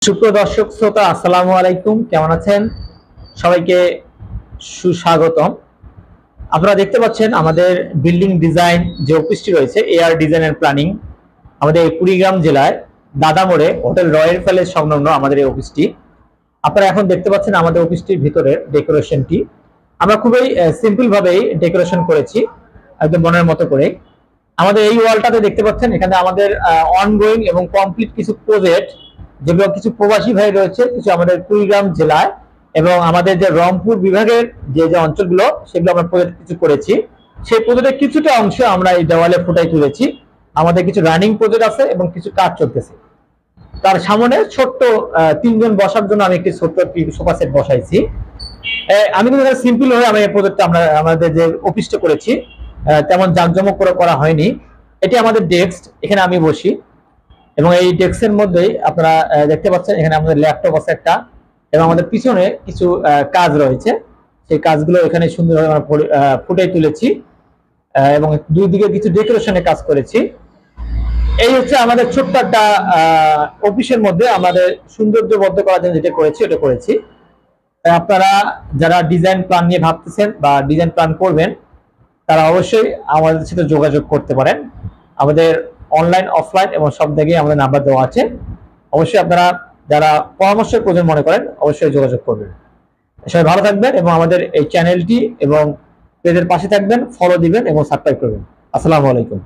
সুপ্রিয় দর্শক শ্রোতা, আসসালামু আলাইকুম। কেমন আছেন? সবাইকে সুস্বাগতম। আপনারা দেখতে পাচ্ছেন আমাদের বিল্ডিং ডিজাইন যে অফিসটি রয়েছে, এআর ডিজাইন এন্ড প্ল্যানিং, আমাদের কুড়িগ্রাম জেলায় দাদামোড়ে হোটেল রয়্যাল প্যালেস সংলগ্ন আমাদের এই অফিসটি। আপনারা এখন দেখতে পাচ্ছেন আমাদের অফিসটির ভিতরের ডেকোরেশনটি। আমরা খুবই সিম্পল ভাবেই ডেকোরেশন করেছি, একদম মনের মতো করে। আমাদের এই ওয়ালটাতে দেখতে পাচ্ছেন এখানে আমাদের অনগোয়িং এবং কমপ্লিট কিছু প্রজেক্ট, যেগুলো কিছু প্রবাসী ভাই রয়েছে কিছু আমাদের কুড়িগ্রাম জেলায় এবং আমাদের যে রংপুর বিভাগের যে যে অঞ্চলগুলো, সেগুলো আমরা প্রজেক্ট কিছু করেছি। সেই প্রজেক্টের কিছুটা অংশ আমরা এই দেওয়ালে ফুটাই তুলেছি। আমাদের কিছু রানিং প্রজেক্ট আছে এবং কিছু কাজ চলতেছে। তার সামনে ছোট্ট তিনজন বসার জন্য আমি একটি ছোট্ট সোফা সেট বসাইছি। আমি কিন্তু সিম্পল হয়ে আমি এই প্রজেক্টটা আমরা আমাদের যে অফিসটা করেছি তেমন জাঁকজমক করে করা হয়নি। এটি আমাদের ডেস্ক, এখানে আমি বসি এবং এই ডেস্কের মধ্যেই আপনারা দেখতে পাচ্ছেন এখানে আমাদের ল্যাপটপ আছে একটা, এবং আমাদের পিছনে কিছু কাজ রয়েছে। সেই কাজগুলো এখানে সুন্দরভাবে আমরা ফুটিয়ে তুলেছি এবং দুই দিকে কিছু ডেকোরেশনের কাজ করেছি। এই হচ্ছে আমাদের ছোট্ট একটা অফিসের মধ্যে আমাদের সৌন্দর্যবদ্ধ করার জন্য যেটা করেছি ওটা করেছি। আপনারা যারা ডিজাইন প্ল্যান নিয়ে ভাবতেছেন বা ডিজাইন প্ল্যান করবেন, তারা অবশ্যই আমাদের সাথে যোগাযোগ করতে পারেন। আমাদের অনলাইন, অফলাইন এবং সব জায়গায় আমাদের নাম্বার দেওয়া আছে। অবশ্যই আপনারা যারা পরামর্শের প্রয়োজন মনে করেন অবশ্যই যোগাযোগ করবেন। সবাই ভালো থাকবেন এবং আমাদের এই চ্যানেলটি এবং পেজের পাশে থাকবেন, ফলো দিবেন এবং সাবস্ক্রাইব করবেন। আসসালামু আলাইকুম।